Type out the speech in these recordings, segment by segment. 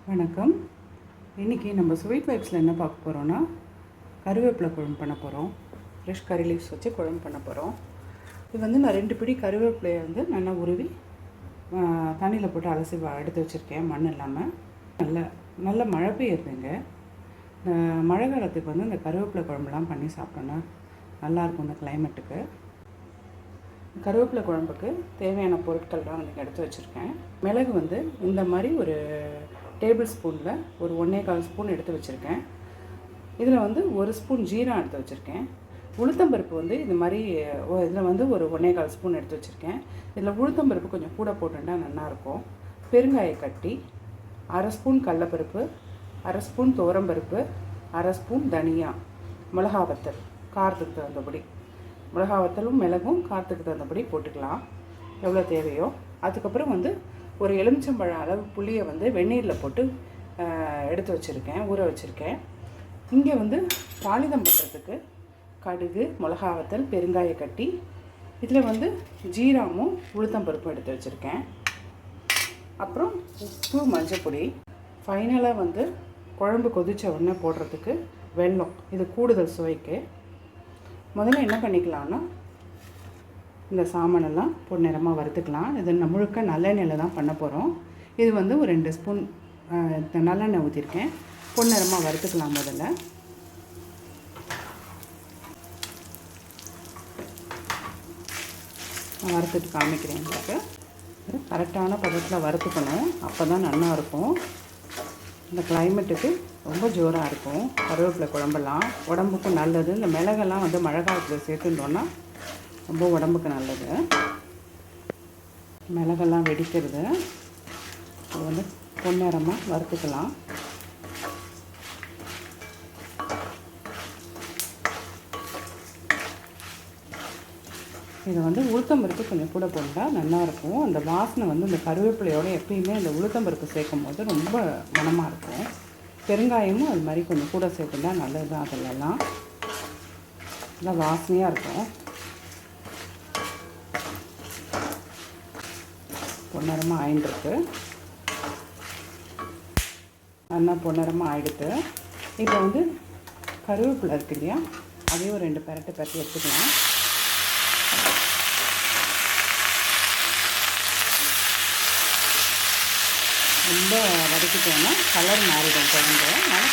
வணக்கம். இன்றைக்கி நம்ம ஸ்வீட் வைப்ஸில் என்ன பார்க்க போகிறோன்னா, கருவேப்பிலை குழம்பு பண்ண போகிறோம். ஃப்ரெஷ் கறி லீவ்ஸ் வச்சு குழம்பு பண்ண போகிறோம். இது வந்து நான் 2 பிடி கருவேப்பிலையை வந்து நல்லா உருவி தண்ணியில் போட்டு அலசி எடுத்து வச்சுருக்கேன், மண் இல்லாமல். நல்ல மழை பெய்யுதுங்க. மழை காலத்துக்கு வந்து இந்த கருவேப்பிலை குழம்புலாம் பண்ணி சாப்பிட்டோன்னா நல்லாயிருக்கும் இந்த கிளைமேட்டுக்கு. கருவேப்பிலை குழம்புக்கு தேவையான பொருட்கள்லாம் வந்து எடுத்து வச்சுருக்கேன். மிளகு வந்து இந்த மாதிரி ஒரு டேபிள் ஸ்பூனில் ஒரு 1.25 ஸ்பூன் எடுத்து வச்சுருக்கேன். இதில் வந்து 1 ஸ்பூன் ஜீரகம் எடுத்து வச்சுருக்கேன். உளுத்தம்பருப்பு வந்து இது மாதிரி இதில் வந்து ஒரு 1.25 ஸ்பூன் எடுத்து வச்சுருக்கேன். இதில் உளுத்தம்பருப்பு கொஞ்சம் கூட போட்டுட்டா நல்லாயிருக்கும். பெருங்காய கட்டி, 1/2 ஸ்பூன் கடலப்பருப்பு, 1/2 ஸ்பூன் துவரம்பருப்பு, 1/2 ஸ்பூன் தனியா, மிளகா வத்தல் காரத்துக்கு தகுந்தபடி. மிளகா வத்தலும் மிளகும் காரத்துக்கு தகுந்தபடி போட்டுக்கலாம், எவ்வளோ தேவையோ. அதுக்கப்புறம் வந்து ஒரு எலுமிச்சம்பழம் அளவு புளியை வந்து வெந்நீரில் போட்டு எடுத்து வச்சுருக்கேன், ஊற வச்சுருக்கேன். இங்கே வந்து தாளிதம் பண்ணுறதுக்கு கடுகு, மிளகா வத்தல், பெருங்காய கட்டி, இதில் வந்து ஜீரகமும் உளுத்தம்பருப்பும் எடுத்து வச்சுருக்கேன். அப்புறம் உப்பு, மஞ்சப்பொடி. ஃபைனலாக வந்து குழம்பு கொதித்த உடனே போடுறதுக்கு வெல்லம், இது கூடுதல் சுவைக்கு. முதல்ல என்ன பண்ணிக்கலாம்னா, இந்த சாமானெல்லாம் பொன்னிறமாக வறுத்துக்கலாம். இது முழுக்க நல்லெண்ணெயில் தான் பண்ண போகிறோம். இது வந்து ஒரு 2 ஸ்பூன் நல்லெண்ணெய் ஊற்றிருக்கேன். பொன்னிறமாக வறுத்துக்கலாம். முதல்ல நான் வறுத்துட்டு காமிக்கிறேன். உங்களுக்கு கரெக்டான பதத்தில் வறுத்துக்கணும், அப்போ தான் நல்லாயிருக்கும். இந்த கிளைமேட்டுக்கு ரொம்ப ஜோராக இருக்கும் கருவேப்பிலை குழம்பெல்லாம், உடம்புக்கும் நல்லது. இந்த மிளகெல்லாம் வந்து மழை காலத்தில் சேர்த்துட்டோன்னா ரொம்ப உடம்புக்கு நல்லது. மிளகெல்லாம் வெடிக்கிறது, அது வந்து பொன்னிறமாக வறுத்துக்கலாம். இதை வந்து உளுத்தம்பருப்பு கொஞ்சம் கூட போட்டால் நல்லாயிருக்கும். அந்த வாசனை வந்து இந்த கருவேப்பிலையோடு எப்பயுமே அந்த உளுத்தம்பருப்பு சேர்க்கும் போது ரொம்ப மணமாக இருக்கும். பெருங்காயமும் அது மாதிரி கொஞ்சம் கூட சேர்த்துட்டா நல்லது தான். அதிலெல்லாம் நல்லா வாசனையாக இருக்கும். பொன்னிறமாக ஆயின்ட்டுருக்கு, நல்லா பொன்னிறமாக ஆகிடுது. இப்போ வந்து கருவேப்பிலை இருக்கு இல்லையா, அதையும் 2 பெரட்டு எடுத்துக்கலாம். ரொம்ப வதக்கிட்டோன்னா கலர் மாறிடும் குழம்பு. அதனால்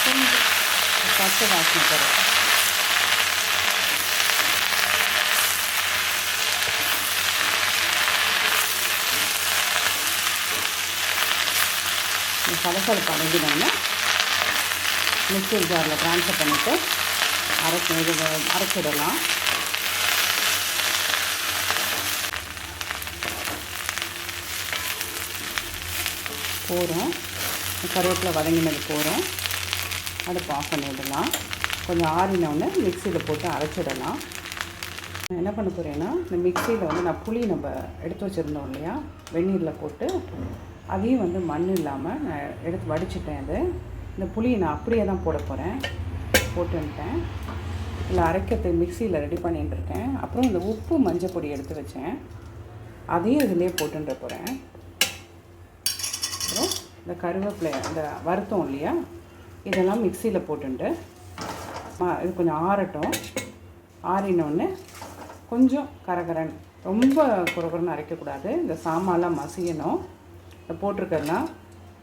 கொஞ்சம் பச்சை வாசனை தரும். சலசலப்பு அடைஞ்சிட்டோம்னா மிக்ஸி ஜாரில் ட்ரான்ஸ்ஃபர் பண்ணிவிட்டு அரைச்சிடலாம். போகிறோம், கருவேப்பிலை வதங்கினது போகிறோம். அடுப்பு ஆஃப் பண்ணி விடலாம். கொஞ்சம் ஆறினோடனே மிக்சியில் போட்டு அரைச்சிடலாம். நான் என்ன பண்ண போகிறேன்னா, இந்த மிக்சியில் வந்து நான் புளி நம்ம எடுத்து வச்சுருந்தோம் இல்லையா, வெந்நீரில் போட்டு அதையும் வந்து மண் இல்லாமல் நான் எடுத்து வடிச்சிட்டேன். அது இந்த புளியை நான் அப்படியே தான் போட போகிறேன். போட்டுன்ட்டேன். இல்லை அரைக்கிறதுக்கு மிக்சியில் ரெடி பண்ணிட்டுருக்கேன். அப்புறம் இந்த உப்பு, மஞ்சள் பொடி எடுத்து வச்சேன், அதையும் இதிலே போட்டுன்ற போகிறேன். அப்புறம் இந்த கருவேப்பிலை அந்த வறுத்தோம் இல்லையா, இதெல்லாம் மிக்சியில் போட்டுட்டு இது கொஞ்சம் ஆறட்டும். ஆறினோடனே கொஞ்சம் கரகரன், ரொம்ப குறகுறன்னு அரைக்கக்கூடாது. இந்த சாமான்லாம் மசியணும். இதை போட்டிருக்கறதுலாம்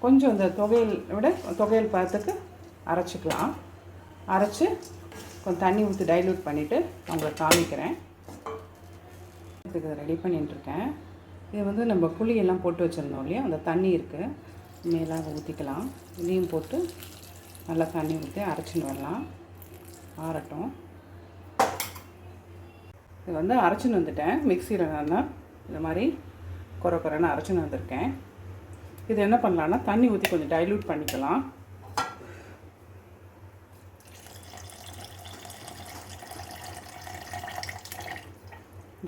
கொஞ்சம் இந்த தொகையல் பதத்துக்கு அரைச்சிக்கலாம். அரைச்சி கொஞ்சம் தண்ணி ஊற்றி டைல்யூட் பண்ணிவிட்டு உங்களுக்கு காமிக்கிறேன். இதுக்கு ரெடி பண்ணிட்டுருக்கேன். இது வந்து நம்ம புளியெல்லாம் போட்டு வச்சுருந்தோம் இல்லையா, அந்த தண்ணி இருக்குது, மேலே ஊற்றிக்கலாம். இதையும் போட்டு நல்லா தண்ணி ஊற்றி அரைச்சின்னு வரலாம். ஆறட்டும். இது வந்து அரைச்சின்னு வந்துட்டேன். மிக்சியில் நான் இந்த மாதிரி குறைன்னு அரைச்சின்னு வந்திருக்கேன். இது என்ன பண்ணலான்னா, தண்ணி ஊற்றி கொஞ்சம் டைல்யூட் பண்ணிக்கலாம்.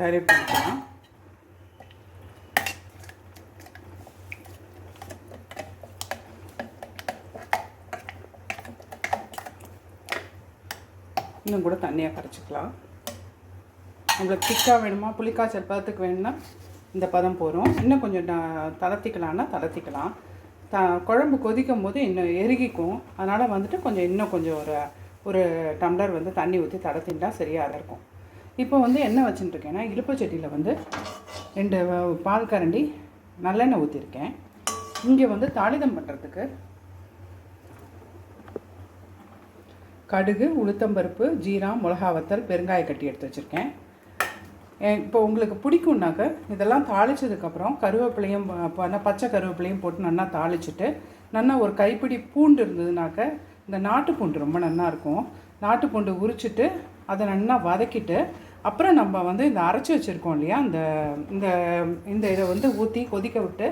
டைல்யூட் பண்ணிக்கலாம். இன்னும் கூட தண்ணியாக கரைச்சிக்கலாம். உங்களுக்கு திக்காக வேணுமா, புளிக்காய்ச்சல் பதத்துக்கு வேணும்னா இந்த பதம் போகிறோம். இன்னும் கொஞ்சம் தளர்த்திக்கலான்னா தளர்த்திக்கலாம். குழம்பு கொதிக்கும் போது இன்னும் எருகிக்கும். அதனால் வந்துட்டு இன்னும் கொஞ்சம் ஒரு டம்ளர் வந்து தண்ணி ஊற்றி தளர்த்திட்டா சரியாக இருக்கும். இப்போ வந்து எண்ணெய் வச்சுட்டுருக்கேன்னா இலுப்பச்சட்டியில் வந்து 2 பால் கரண்டி நல்லெண்ணெய் ஊற்றிருக்கேன். இங்கே வந்து தாளிதம் பண்ணுறதுக்கு கடுகு, உளுத்தம்பருப்பு, ஜீரா, மிளகா வத்தல், பெருங்காய கட்டி எடுத்து வச்சுருக்கேன். இப்போ உங்களுக்கு பிடிக்கும்னாக்க இதெல்லாம் தாளித்ததுக்கப்புறம் கருவேப்பிலையும் பச்சை கருவேப்பிலையும் போட்டு நல்லா தாளிச்சுட்டு நல்லா ஒரு கைப்பிடி பூண்டு இருந்ததுனாக்க இந்த நாட்டு பூண்டு ரொம்ப நல்லா இருக்கும். நாட்டு பூண்டு உரிச்சிட்டு அதை நல்லா வதக்கிட்டு அப்புறம் நம்ம வந்து இந்த அரைச்சி வச்சுருக்கோம் இல்லையா இந்த இந்த இந்த இதை வந்து ஊற்றி கொதிக்க விட்டு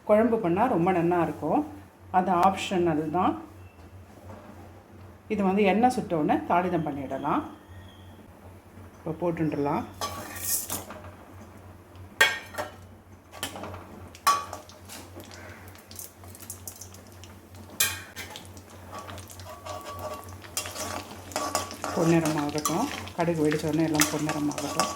குழம்பு பண்ணால் ரொம்ப நல்லா இருக்கும். அது ஆப்ஷனல் தான். இது வந்து எண்ணெய் சுட்டவுடனே தாளிதம் பண்ணிடலாம். இப்போ போட்டுடலாம். பொன்னிறமாகட்டும். கடுகு வெடிச்சோடனே எல்லாம் பொன்னிறமாகட்டும்.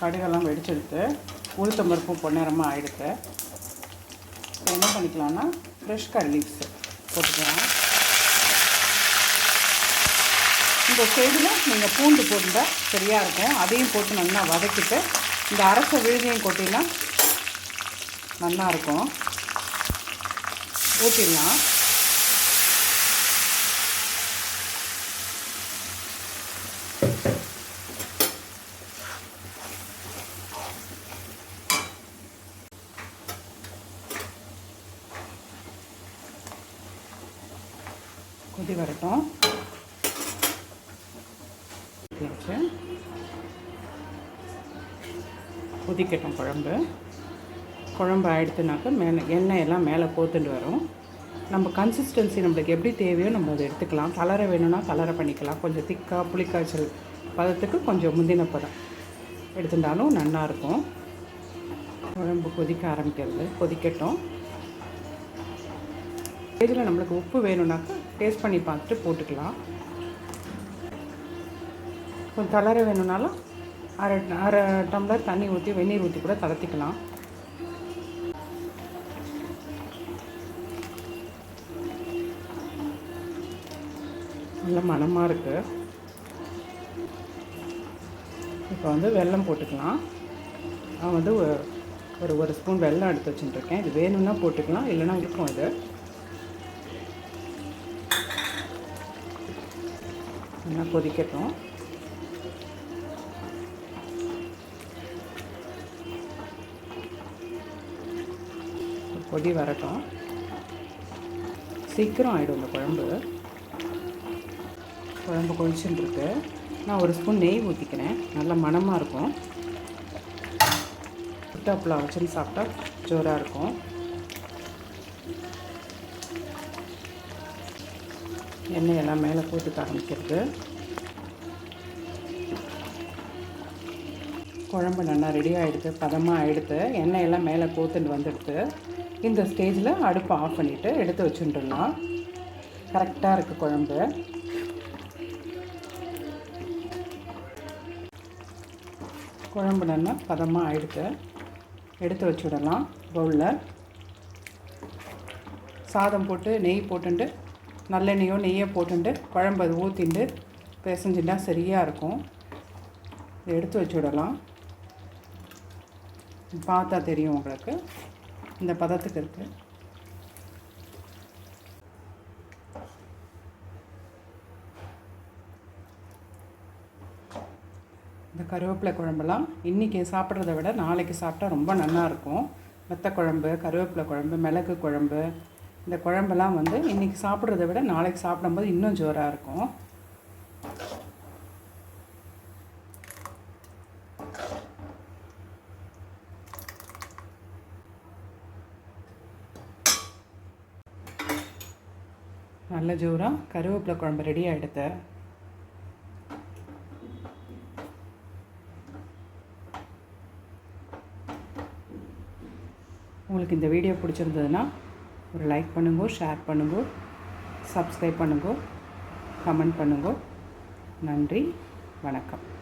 கடுகெல்லாம் வெடிச்செடுத்து உளுத்தம்பருப்பும் பொன்னிறமாக ஆகிடுத்து. என்ன பண்ணிக்கலாம்னா ஃப்ரெஷ் கரி லீவ்ஸ் போட்டுக்கலாம். இந்த சைடில் நீங்கள் பூண்டு போட்டுட்டால் சரியாக இருக்கும். அதையும் போட்டு நல்லா வதக்கிட்டு இந்த அரைச்ச விழுதியும் கொட்டினா நல்லாயிருக்கும். ஊற்றிடலாம். கொதி வரட்டும். கொதிக்கட்டும். குழம்பு ஆயிடுத்துனாக்க எண்ணெய் எல்லாம் மேலே கோத்துட்டு வரும். நம்ம கன்சிஸ்டன்சி நம்மளுக்கு எப்படி தேவையோ நம்ம அதை எடுத்துக்கலாம். கலரை வேணும்னா கலரை பண்ணிக்கலாம். கொஞ்சம் திக்காக புளிக்காய்ச்சல் பதத்துக்கு கொஞ்சம் முந்தின பதம் எடுத்துட்டாலும் நல்லாயிருக்கும். குழம்பு கொதிக்க ஆரம்பிக்கிறது. கொதிக்கட்டும். இதில் நம்மளுக்கு உப்பு வேணும்னாக்கா டேஸ்ட் பண்ணி பார்த்துட்டு போட்டுக்கலாம். கொஞ்சம் தளர வேணும்னாலும் அரை டம்ளர் தண்ணி ஊற்றி வெந்நீர் ஊற்றி கூட தளர்த்திக்கலாம். நல்ல மணமாக இருக்குது. இப்போ வந்து வெல்லம் போட்டுக்கலாம். நான் வந்து ஒரு ஸ்பூன் வெல்லம் எடுத்து வச்சுட்டுருக்கேன். இது வேணும்னா போட்டுக்கலாம், இல்லைன்னா இருக்கும். இது நல்லா கொதிக்கட்டும். கொதி வரட்டும். சீக்கிரம் ஆகிடும் இந்த குழம்பு கொதிச்சுட்டு இருக்கு. நான் ஒரு ஸ்பூன் நெய் ஊற்றிக்கிறேன். நல்ல மணமாக இருக்கும். புட்டாப்பில் வச்சுன்னு சாப்பிட்டா ஜோராக இருக்கும். எண்ணெய் எல்லாம் மேலே போட்டுக்க ஆரம்பிக்கிறது. குழம்பு நல்லா ரெடி ஆகிடுது. பதமாக ஆகிடுது. எண்ணெய் எல்லாம் மேலே கோத்துட்டு வந்துடுது. இந்த ஸ்டேஜில் அடுப்பை ஆஃப் பண்ணிவிட்டு எடுத்து வச்சுட்டுலாம். கரெக்டாக இருக்குது குழம்பு. குழம்பு நல்லா பதமாக ஆகிடுது. எடுத்து வச்சுடலாம் பவுலில். சாதம் போட்டு நெய் போட்டுட்டு நல்லெண்ணெயோ நெய்யோ போட்டுட்டு குழம்பு அது ஊற்றிட்டு பிசைஞ்சுட்டா சரியாக இருக்கும். இதை எடுத்து வச்சுடலாம். பார்த்தா தெரியும் உங்களுக்கு இந்த பதத்துக்கு இருக்குது. இந்த கருவேப்பிலை குழம்பெல்லாம் இன்றைக்கி சாப்பிட்றத விட நாளைக்கு சாப்பிட்டா ரொம்ப நல்லாயிருக்கும். மெத்த குழம்பு, கருவேப்பிலை குழம்பு, மிளகு குழம்பு, இந்த குழம்பெல்லாம் வந்து இன்றைக்கி சாப்பிட்றத விட நாளைக்கு சாப்பிடும்போது இன்னும் ஜோராக இருக்கும். நல்ல ஜோராக கருவேப்பிலை குழம்பு ரெடி ஆகிடுது. உங்களுக்கு இந்த வீடியோ பிடிச்சிருந்ததுன்னா ஒரு லைக் பண்ணுங்க, ஷேர் பண்ணுங்க, சப்ஸ்கிரைப் பண்ணுங்க, கமெண்ட் பண்ணுங்க. நன்றி. வணக்கம்.